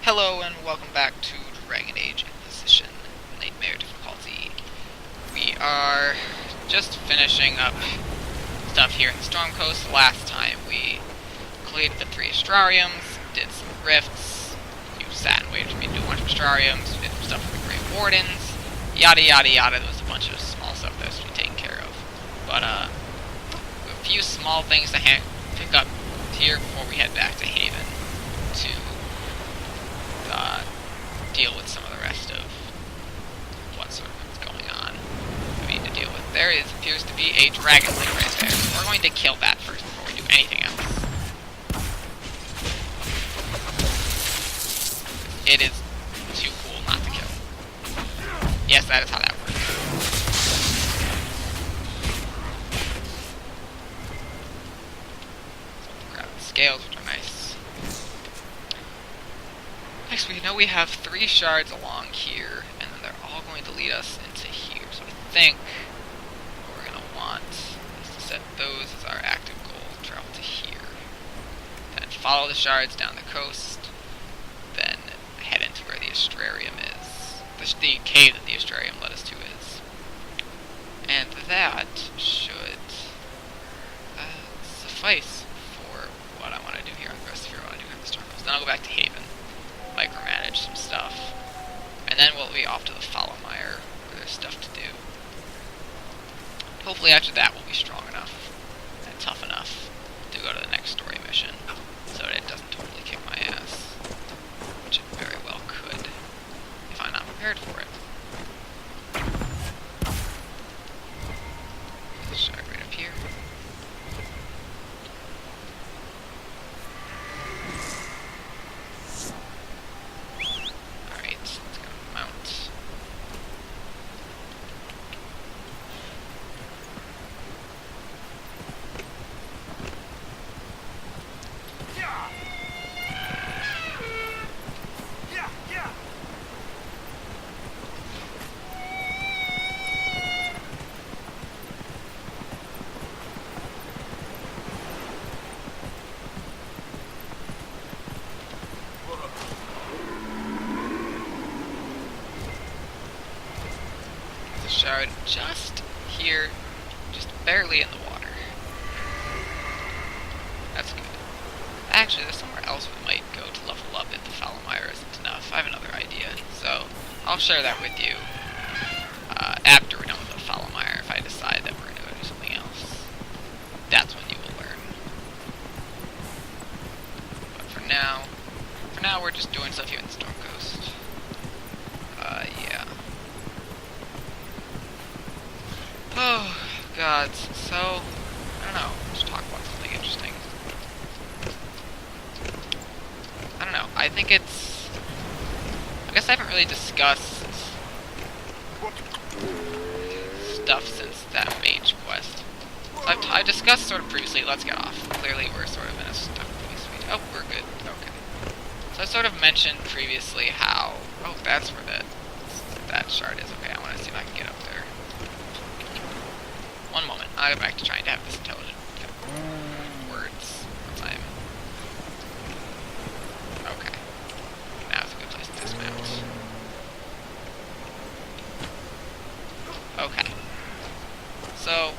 Hello and welcome back to Dragon Age Inquisition, Nightmare difficulty. We are just finishing up stuff here in the Storm Coast. Last time we completed the 3 Astrariums, did some rifts, you sat and waited for me to do a bunch of Astrariums, did some stuff with the Grey Wardens, yada yada yada. There was a bunch of small stuff that was to be taken care of. But a few small things to pick up here before we head back to Haven to deal with some of the rest of what's going on. We need to deal with. There appears to be a dragon thing right there. We're going to kill that first before we do anything else. It is too cool not to kill. Yes, that is how that works. So grab the scales, which are nice. Next, we know we have 3 shards along here, and then they're all going to lead us into here. So I think what we're going to want is to set those as our active goal, travel to here. Then follow the shards down the coast, then head into where the Astrarium is. The cave that the Astrarium led us to is. And that should suffice for what I want to do here on the rest of what I want to do here on the Storm Coast. Then I'll go back to Haven, micromanage some stuff, and then we'll be off to the Followmire, where there's stuff to do. Hopefully after that we'll be strong enough and tough enough to go to the next story mission, so that it doesn't totally kick my ass, which it very well could, if I'm not prepared for it. Let's start right up here. Shard just here, just barely in the water. That's good. Actually, there's somewhere else we might go to level up if the Followmire isn't enough. I have another idea, so I'll share that with you after we're done with the Followmire. If I decide that we're going to go do something else, that's when you will learn. But for now we're just doing stuff here in the Storm Coast. Yeah. Oh, God, so, I don't know, let's talk about something interesting. I don't know, I think it's, I guess I haven't really discussed stuff since that mage quest. So I've discussed sort of previously, let's get off. Clearly we're sort of in a stuck place. Oh, we're good, okay. So I sort of mentioned previously how, oh, that's where that shard is. Okay, I want to see if I can get up there. One moment. I'll go back to trying to have this intelligent words time. Okay. Now's a good place to dismount. Okay. So,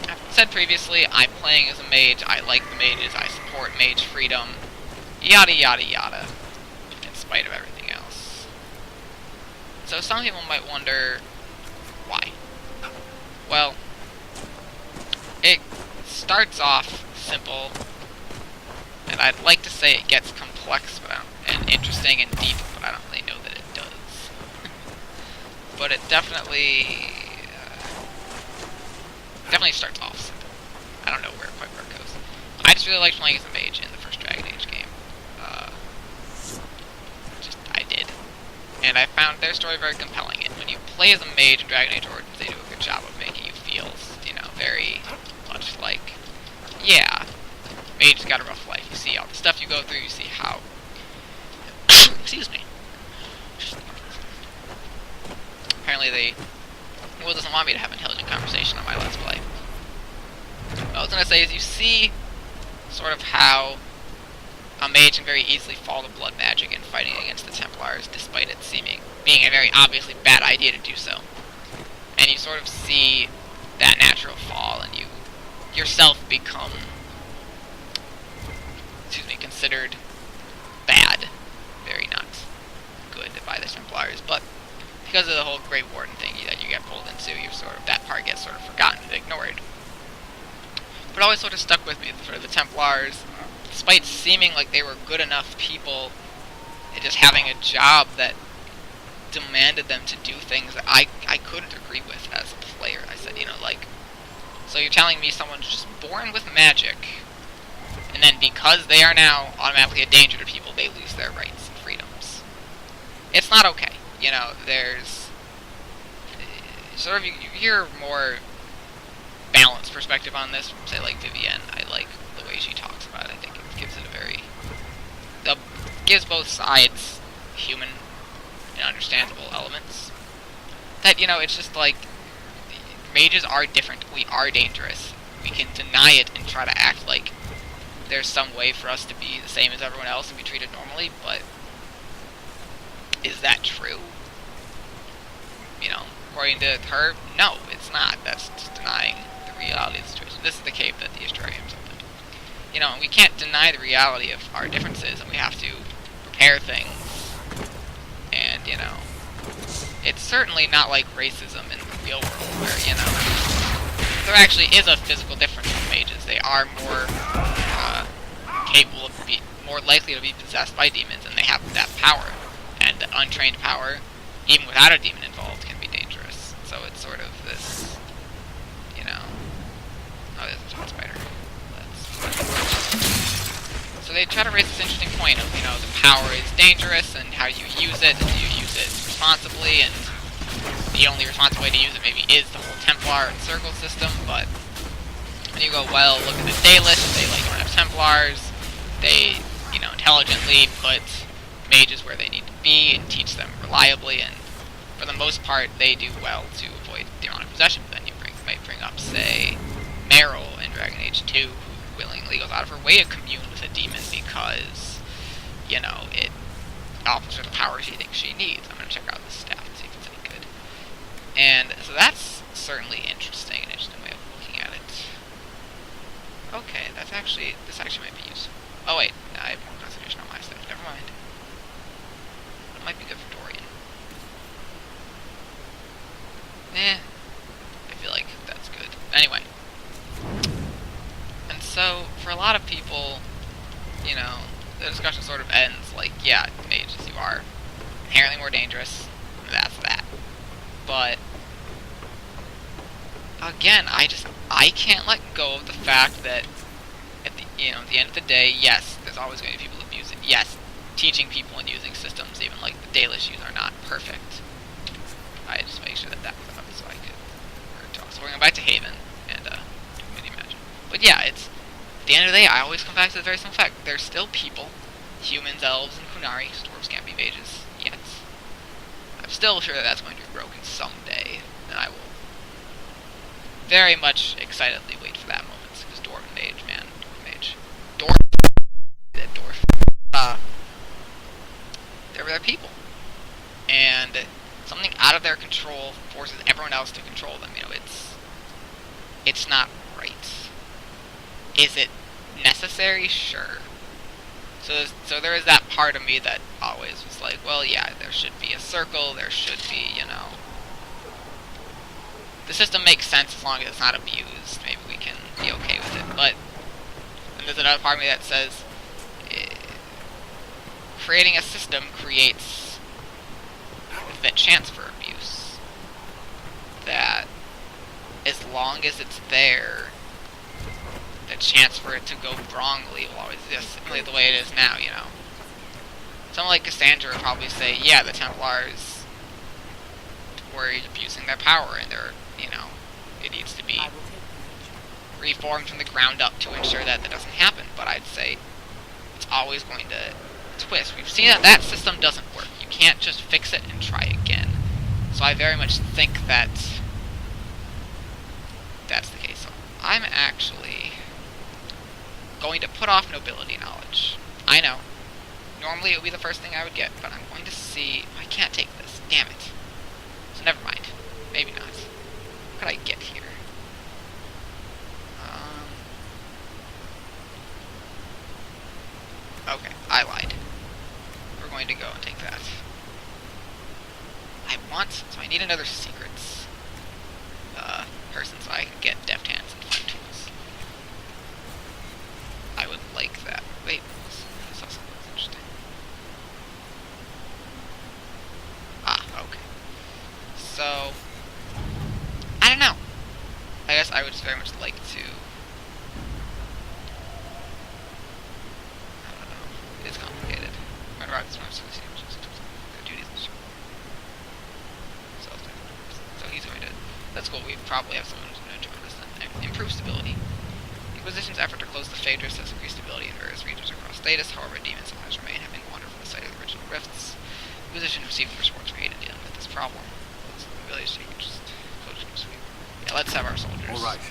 I've said previously, I'm playing as a mage, I like the mages, I support mage freedom, yada yada yada, in spite of everything else. So some people might wonder, why? Well, it starts off simple, and I'd like to say it gets complex and interesting and deep, but I don't really know that it does. But it definitely starts off simple. I don't know quite where it goes. I just really liked playing as a mage in the first Dragon Age game. I did. And I found their story very compelling. And when you play as a mage in Dragon Age Origins, they do a good job of making you feel, very much like, yeah, mage's got a rough life. You see all the stuff you go through, you see how, excuse me. Apparently the world doesn't want me to have intelligent conversation on my Let's Play. What I was going to say is you see sort of how a mage can very easily fall to blood magic and fighting against the Templars, despite it being a very obviously bad idea to do so. And you sort of see that natural fall, and you yourself become, considered bad, very not good by the Templars, but because of the whole Great Warden thing that you get pulled into, that part gets sort of forgotten and ignored. But it always sort of stuck with me, sort of the Templars, despite seeming like they were good enough people, and just having a job that demanded them to do things that I couldn't agree with as a player. I said, so you're telling me someone's just born with magic, and then because they are now automatically a danger to people, they lose their rights and freedoms. It's not okay. There's sort of, you hear more balanced perspective on this from, say, like Vivienne. I like the way she talks about it. I think it gives it gives both sides human and understandable elements. That, it's just like, mages are different. We are dangerous. We can deny it and try to act like there's some way for us to be the same as everyone else and be treated normally, but is that true? According to her, no, it's not. That's just denying the reality of the situation. This is the cave that the Astrarians opened. And we can't deny the reality of our differences, and we have to prepare things. And, it's certainly not like racism in the real world, where, there actually is a physical difference in mages. They are more capable of more likely to be possessed by demons, and they have that power. And the untrained power, even without a demon involved, can be dangerous. So it's sort of this, oh, there's a giant spider. So they try to raise this interesting point of, the power is dangerous, and how you use it, and do you use it responsibly, and the only responsible way to use it maybe is the whole Templar and Circle system, but when you go, well, look at the Daelish, they don't have Templars, they, intelligently put mages where they need to be and teach them reliably, and for the most part, they do well to avoid demonic possession. But then you might bring up, say, Meryl in Dragon Age 2, who willingly goes out of her way to commune with a demon because, it offers her the power she thinks she needs. I'm going to check out this staff and see if it's any good. And so that's certainly an interesting way of looking at it. Okay, this actually might be useful. Oh wait, no, I have more concentration on my stuff. Never mind. It might be good for Dorian. I feel like that's good. Anyway. And so, for a lot of people, the discussion sort of ends like, yeah, mages, you are inherently more dangerous, and that's that. But, again, I can't let go of the fact that at the end of the day, yes, there's always going to be people abusing. Yes, teaching people and using systems, even like the Daelish use, are not perfect. I just make sure that was up so I could talk. So we're going back to Haven and Committee Magic. But yeah, at the end of the day, I always come back to the very simple fact: there's still people, humans, elves, and Kunari. Dwarves can't be mages yet. I'm still sure that's going to be broken someday, and I will very much excitedly wait for that moment. Because Dwarven Mage, man, Dwarven Mage, that dwarf. They're people, and something out of their control forces everyone else to control them. It's not right. Is it necessary? Sure. So there is that part of me that always was like, well, yeah, there should be a circle, there should be, the system makes sense as long as it's not abused. Maybe we can be okay with it. But then there's another part of me that says, creating a system creates the chance for abuse. That as long as it's there, the chance for it to go wrongly will always exist, simply the way it is now, Someone like Cassandra would probably say, yeah, the Templars were abusing their power, and they're, it needs to be reformed from the ground up to ensure that doesn't happen. But I'd say it's always going to twist. We've seen that system doesn't work. You can't just fix it and try again. So I very much think that that's the case. So I'm actually going to put off nobility knowledge. I know, Normally it would be the first thing I would get, but I'm going to see... I can't take this. Damn it. So never mind. Maybe not. What could I get here? Okay, I lied. We're going to go and take that. So I need another secrets person so I can get deft hands and fine tools. I would like that. Wait, I saw something that's interesting. Okay. So, I don't know. I guess I would very much like to... I don't know. It's complicated. I'm going to this So he's going to... That's cool. We probably have someone who's going to join us then. Improve stability. Inquisition's effort to close the Thedas has increased stability in various regions across Thedas. However, demons sometimes remain, having wandered from the site of the original rifts. Inquisition received rewards for aid in dealing with this problem. Yeah, let's have our soldiers. All right.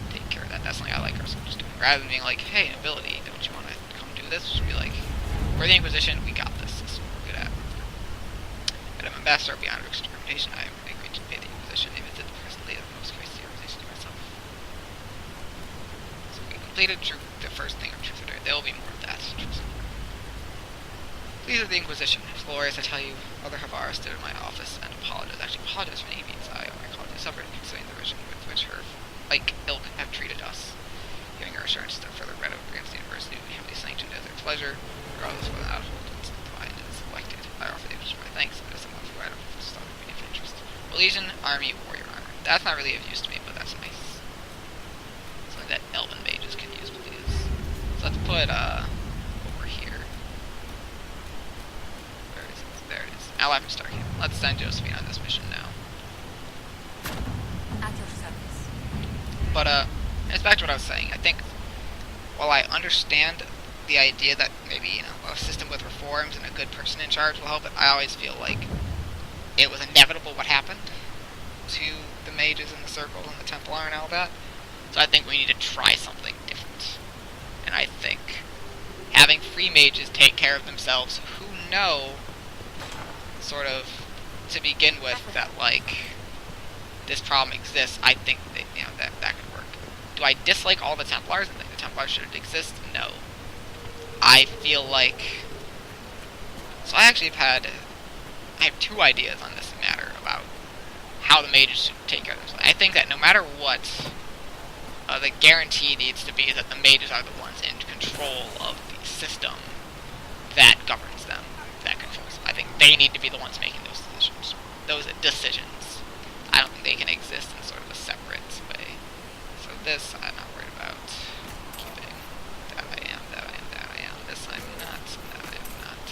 Take care of that. That's something I like our soldiers doing. Rather than being like, hey, ability, don't you want to come do this? Just be like, we're the Inquisition, we got this. This is what we're good at. But I'm ambassador beyond extermination. I am agreed to pay the Inquisition if it's at the present date of the most crazy organization to myself. So we completed the first thing of truth or dare. There will be more of that. These are the Inquisition. Glorious, I tell you, Mother Havara stood in my office and apologized. Actually, apologized for any means I suffered considering the vision with which her like ilk have treated us. Giving her assurance that further red against the university will be heavily sanctioned at their pleasure, regardless of whether or not it's defined and selected. I offer the my thanks as someone who I don't stop of any interest. Legion, Army, Warrior Armor. That's not really of use to me, but that's nice. Something that Elven mages can use, please. So let's put over here. Where is it? There it is. Ally from Stargate. Let's send Josephine on this mission now. At your service. But, it's back to what I was saying. I think, while I understand the idea that maybe, you know, a system with reforms and a good person in charge will help it, I always feel like it was inevitable what happened to the mages and the circles and the Templar and all that. So I think we need to try something different. And I think having free mages take care of themselves who know, sort of, to begin with, that, like, this problem exists, I think that, you know, that could work. Do I dislike all the Templars and think the Templars shouldn't exist? No. I feel like... So I actually have two ideas on this matter about how the mages should take care of themselves. I think that no matter what, the guarantee needs to be that the mages are the ones in control of the system that governs them, that controls them. I think they need to be the ones making those decisions. I don't think they can exist in sort of a separate way. So this I'm not worried about keeping. That I am. This I'm not. That I am not.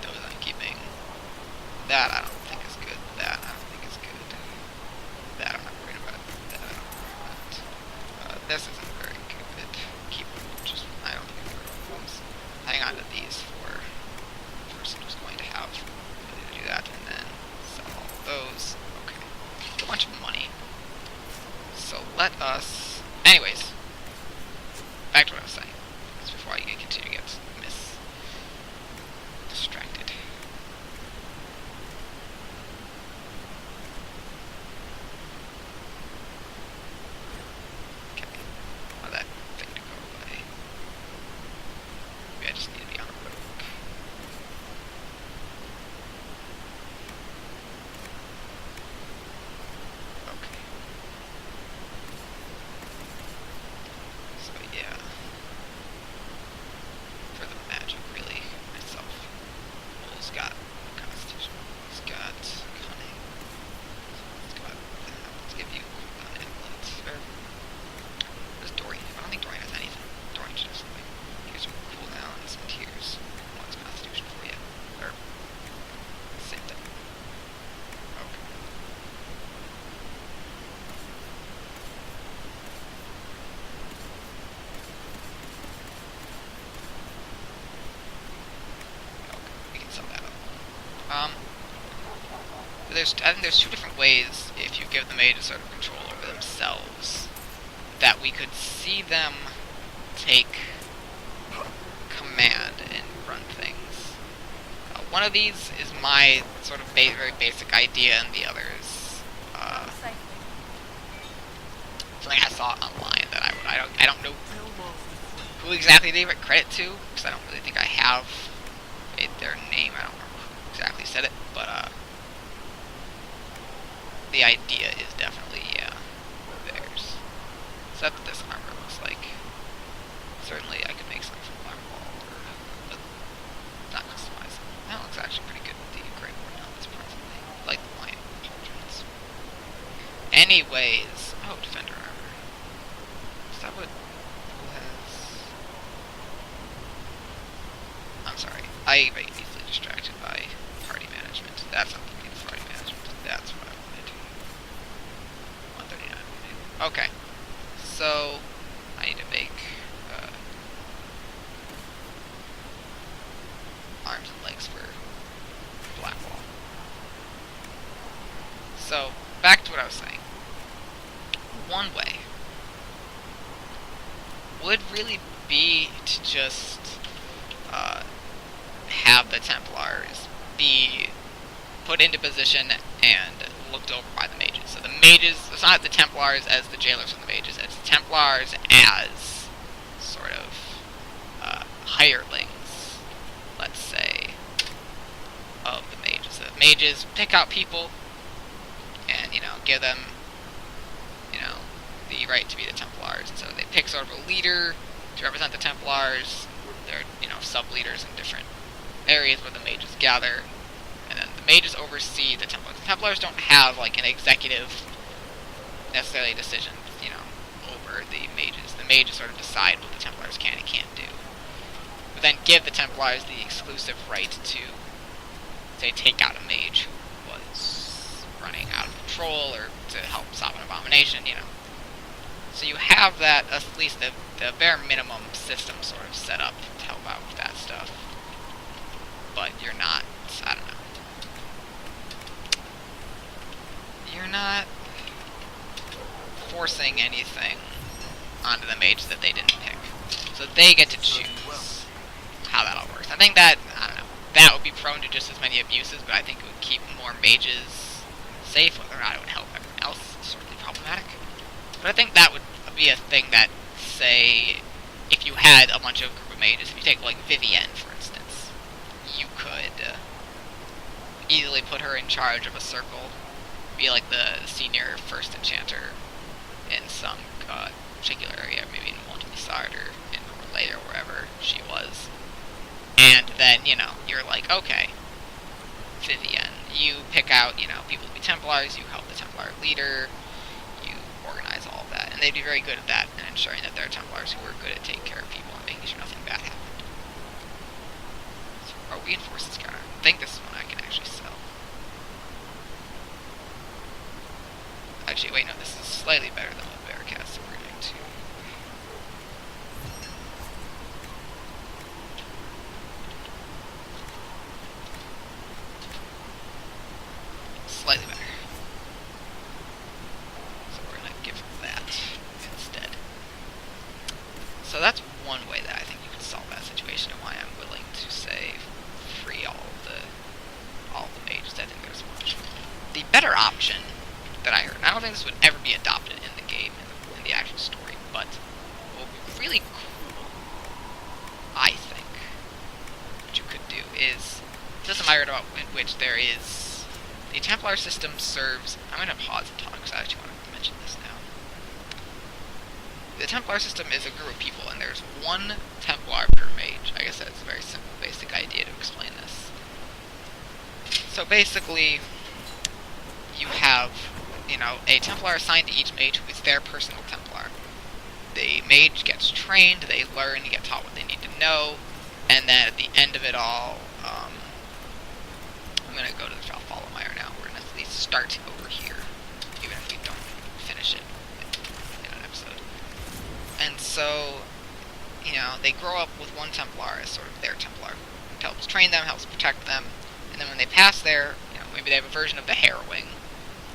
Those I'm keeping. That I don't think is good. That I don't think is good. That I'm not worried about. That I don't worry about. This isn't very good. Keep them. Just I don't think it's very good. Hang on to these for the person who's going to have the ability to do that, and then those. Okay. A bunch of money. So let us... Anyways. Back to what I was saying. Just before I continue to get distracted. Okay. I want that thing to go away. Maybe I just need to be on a rogue. I think there's two different ways, if you give the mages sort of control over themselves, that we could see them take command and run things. One of these is my sort of very basic idea, and the other is something I saw online that I don't know who exactly they give it credit to, because I don't really think I have their name. I don't remember who exactly said it, but the idea is definitely theirs. So that's what this armor looks like. Certainly I could make something from Firewall, but not customize it. That looks actually pretty good with the Grey War helmets, personally. Like the Lion Children's. Anyways, oh, Defender armor. Is that what... who has... I'm sorry. I get easily distracted by party management. That's not the party management. That's what I wanted. 139. Okay. So, I need to make arms and legs for Blackwall. So, back to what I was saying. One way would really be to just have the Templars be put into position and looked over by the mages. So the mages, it's not the Templars as the jailers and the mages, it's the Templars as sort of hirelings, let's say, of the mages. So the mages pick out people and, give them, the right to be the Templars. And so they pick sort of a leader to represent the Templars. They're, sub-leaders in different areas where the mages gather. And then the mages oversee the Templars. The Templars don't have, like, an executive, necessarily, decision, over the mages. The mages sort of decide what the Templars can and can't do. But then give the Templars the exclusive right to, say, take out a mage who was running out of control, or to help stop an abomination, So you have that, at least the bare minimum system sort of set up to help out with that stuff. But you're not, I don't know. You're not forcing anything onto the mages that they didn't pick. So they get to choose how that all works. I think that, I don't know, that would be prone to just as many abuses, but I think it would keep more mages safe. Whether or not it would help everyone else is sort of problematic. But I think that would be a thing that, say, if you had a bunch of group of mages, if you take, like, Vivienne, for instance, you could easily put her in charge of a circle, be like the senior first enchanter in some particular area, maybe in Montemisard or in Orlais or wherever she was. And then, you're like, okay, Vivienne, you pick out, people to be Templars, you help the Templar leader, you organize all of that. And they'd be very good at that, and ensuring that there are Templars who are good at taking care of people and making sure nothing bad happened. So, are we enforced counter? I think this is one I can actually sell. Actually, wait, no, this is slightly better than what Bearcat, so we're going to... Slightly better. So we're going to give that instead. So that's one way that I think you can solve that situation, and why I'm willing to, say, free all the mages. I think there's much. The better option that I heard, and I don't think this would ever be adopted in the game, in the actual story, but what would be really cool, I think, what you could do is, a system I heard about in which there is, the Templar system serves, I'm going to pause and talk because I actually want to mention this now. The Templar system is a group of people, and there's one Templar per mage. I guess that's a very simple, basic idea to explain this. So basically, you have, a Templar assigned to each mage who is their personal Templar. The mage gets trained, they learn, get taught what they need to know, and then at the end of it all, I'm going to go to the Trial Follow Mire now. We're going to at least start over here, even if we don't finish it in an episode. And so, they grow up with one Templar as sort of their Templar. It helps train them, helps protect them, and then when they pass there, maybe they have a version of the Harrowing,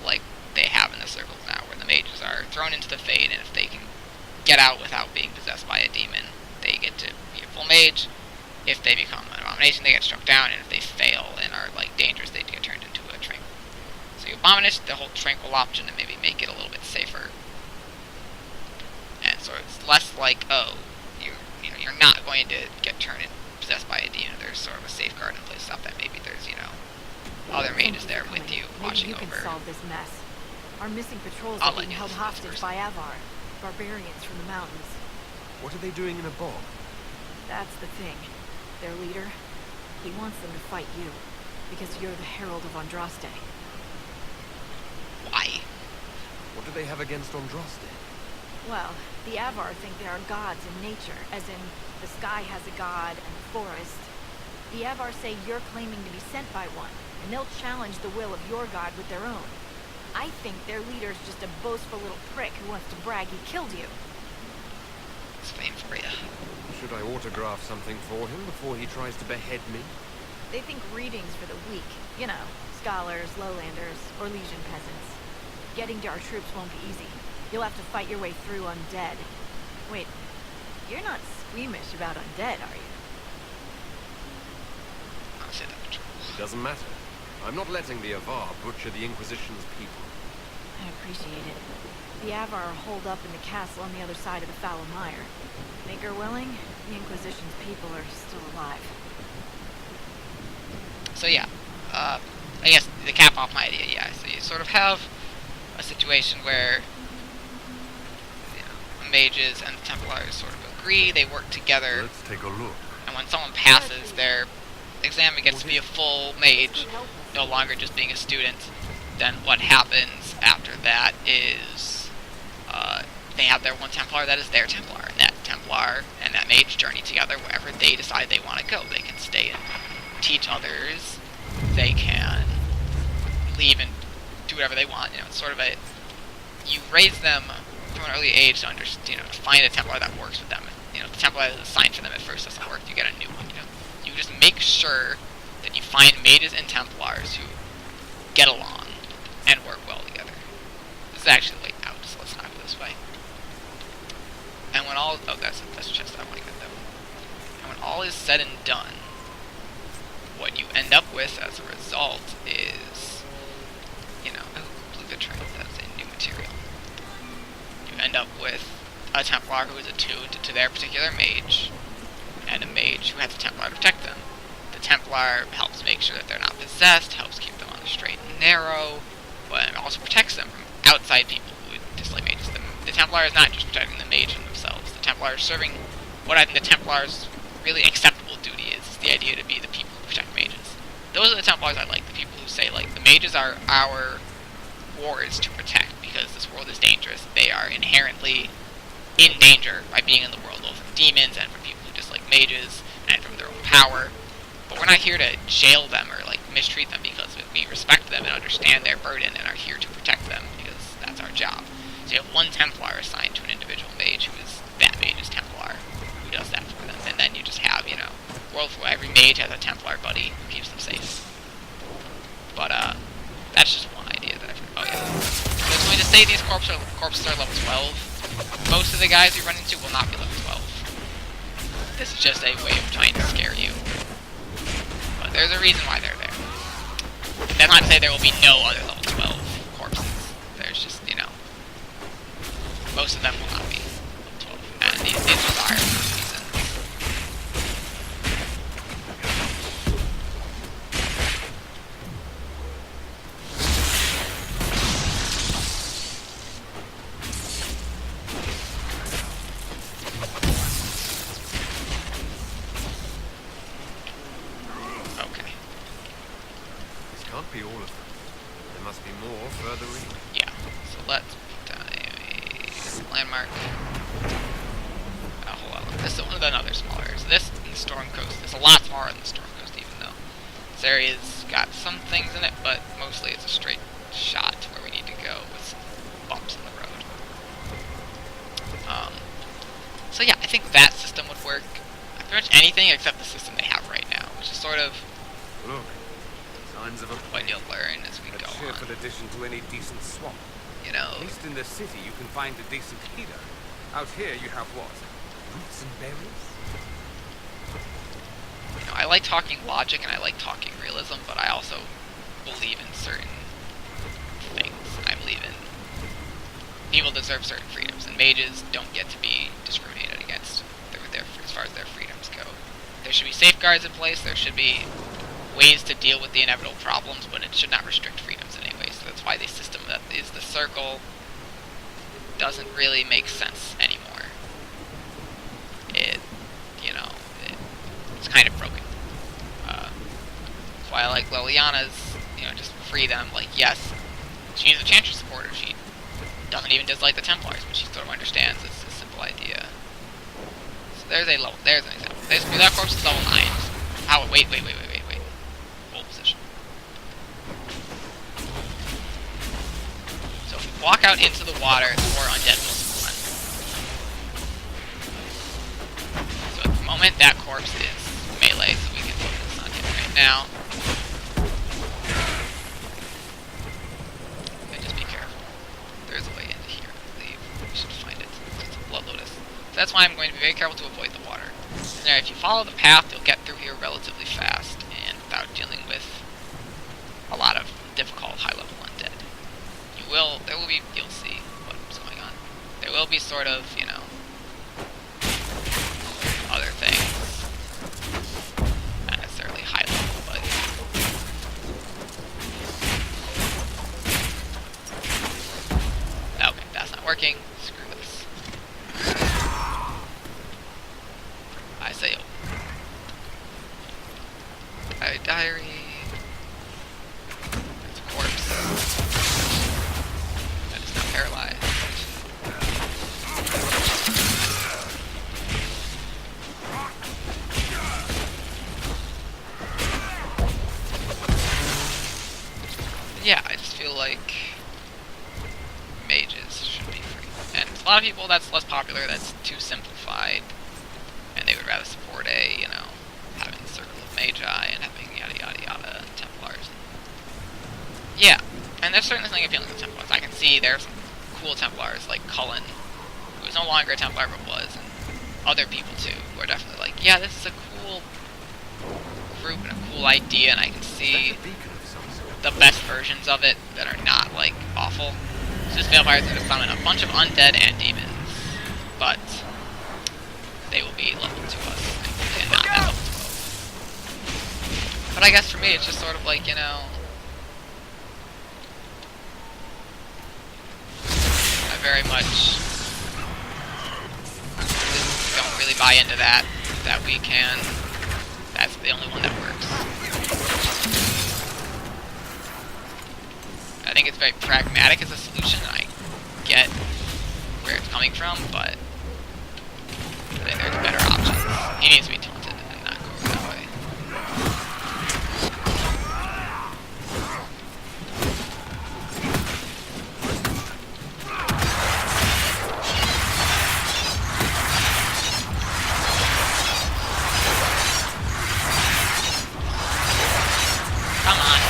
like they have in the circles now, where the mages are thrown into the Fade, and if they can get out without being possessed by a demon, they get to be a full mage. If they become an abomination, they get struck down, and if they fail and are like dangerous, they get turned into a tranquil. So you abominist the whole tranquil option and maybe make it a little bit safer. And so it's less like, oh, you're not going to get turned and possessed by a demon. There's sort of a safeguard in place to stop that. Maybe there's, other mages there with you, watching over. Maybe you can solve this mess. Our missing patrols I'll are let being you held listen to this hostage first. by Avar, barbarians from the mountains. What are they doing in a bog? That's the thing. Their leader, he wants them to fight you, because you're the Herald of Andraste. Why? What do they have against Andraste? Well, the Avar think there are gods in nature, as in the sky has a god and the forest. The Avar say you're claiming to be sent by one, and they'll challenge the will of your god with their own. I think their leader's just a boastful little prick who wants to brag he killed you. It's fame for you. Should I autograph something for him before he tries to behead me? They think readings for the weak. You know, scholars, lowlanders, or legion peasants. Getting to our troops won't be easy. You'll have to fight your way through undead. Wait, you're not squeamish about undead, are you? I'll say that patrol. It doesn't matter. I'm not letting the Avar butcher the Inquisition's people. I appreciate it. The Avar are holed up in the castle on the other side of the Foul Mire. Make her willing, the Inquisition's people are still alive. So yeah, I guess to cap off my idea, yeah. So you sort of have a situation where mages and the Templars sort of agree, they work together. Let's take a look. And when someone passes their exam and gets to be a full mage, no longer just being a student, then what happens after that is they have their one Templar that is their Templar, and that Templar and that mage journey together wherever they decide they want to go. They can stay and teach others, they can leave and do whatever they want. It's sort of you raise them from an early age to understand, to find a Templar that works with them. The Templar that is assigned for them at first doesn't work, you get a new one. You just make sure that you find mages and Templars who get along and work well together. This is actually laid out, so let's not go this way. And when all that's a chest I want to get though. And when all is said and done, what you end up with as a result is, blue the trend, that's a new material. You end up with a Templar who is attuned to their particular mage, and a mage who has a Templar to protect them. The Templar helps make sure that they're not possessed, helps keep them on the straight and narrow, but it also protects them from outside people who would dislike mages. The Templar is not just protecting the mage and themselves. The Templar is serving what I think the Templar's really acceptable duty is the idea to be the people who protect mages. Those are the Templars I like, the people who say, the mages are our wards to protect, because this world is dangerous. They are inherently in danger by being in the world, both from demons and from people who dislike mages, and from their own power. But we're not here to jail them or mistreat them, because we respect them and understand their burden and are here to protect them, because that's our job. So you have one Templar assigned to an individual mage who is that mage's Templar, who does that for them. And then you just have, a world where every mage has a Templar buddy who keeps them safe. But, that's just one idea that I've heard. Oh, yeah. So it's going to say these corpses are level 12. Most of the guys you run into will not be level 12. This is just a way of trying to scare you. But there's a reason why they're there. That's not to say there will be no other level 12 corpses. There's just, most of them will not be level 12. And these just are reasons. Can't be all of them. There must be more further in. Yeah. So let's put down a landmark. Hold on. This is one of the other smaller areas. This in the Storm Coast. It's a lot smaller than the Storm Coast, even though this area's got some things in it, but mostly it's a straight shot to where we need to go with some bumps in the road. So yeah, I think that system would work. Pretty much anything except the system they have right now, which is sort of Look. Signs of a what you'll learn as we go cheerful on. addition to any decent swamp. At least in the city you can find a decent healer. Out here you have what? Roots and berries? You know, I like talking logic and I like talking realism, but I also believe in certain things. I believe in people deserve certain freedoms, and mages don't get to be discriminated against as far as their freedoms go. There should be safeguards in place, there should be ways to deal with the inevitable problems, but it should not restrict freedoms in any way. So that's why the system that is the circle doesn't really make sense anymore. It's kind of broken. That's why I like Liliana's, just free them. Like, yes, she's a Chantry supporter, she doesn't even dislike the Templars, but she sort of understands this simple idea. So there's an example. That corpse is level 9. Wait. Hold position. So if we walk out into the water, the more undead will spawn. So at the moment, that corpse is melee, so we can focus on him right now. And just be careful. There's a way into here, I believe. We should find it. It's a Blood Lotus. So that's why I'm going to be very careful to avoid the water. And if you follow the path, you'll get through here relatively fast, and without dealing with a lot of difficult high-level undead. You'll see what's going on. There will be sort of, other things. Not necessarily high-level, but... Okay, that's not working. Screw this. I say diary. There's a corpse. That is now paralyzed. Yeah, I just feel like mages should be free. And a lot of people, that's less popular, that's too simplified. And they would rather support having the Circle of Magi and having yada yada yada Templars. Yeah, and there's certainly something appealing to Templars. I can see there's some cool Templars like Cullen, who is no longer a Templar but was, and other people too, who are definitely like, yeah, this is a cool group and a cool idea, and I can see the best versions of it that are not, like, awful. It's just vampires that have summon a bunch of undead and demons, but they will be level 2 us, and not that level 12. But I guess for me, it's just sort of like, I very much don't really buy into that we can. That's the only one that works. I think it's very pragmatic as a solution, and I get where it's coming from, but I think there's better options. He needs to be taunted and not go that way. Come on.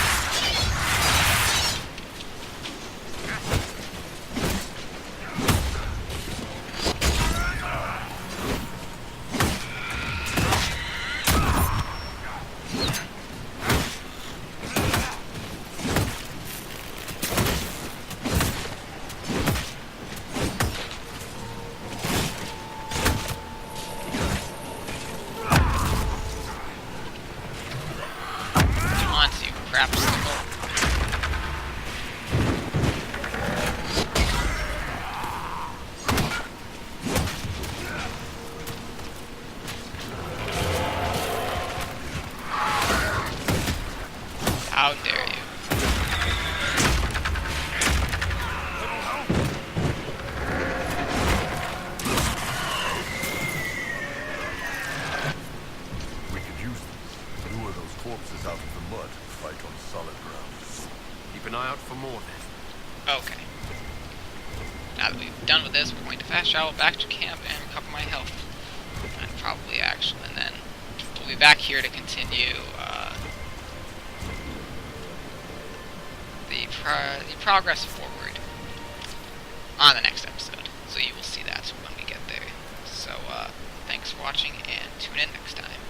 How dare you? We could use them. Lure those corpses out of the mud and fight on solid ground. Keep an eye out for more then. Okay. Now that we've done with this, we're going to fast travel back to camp and recover my health. And probably and then we'll be back here to continue the progress forward on the next episode. So you will see that when we get there. So thanks for watching, and tune in next time.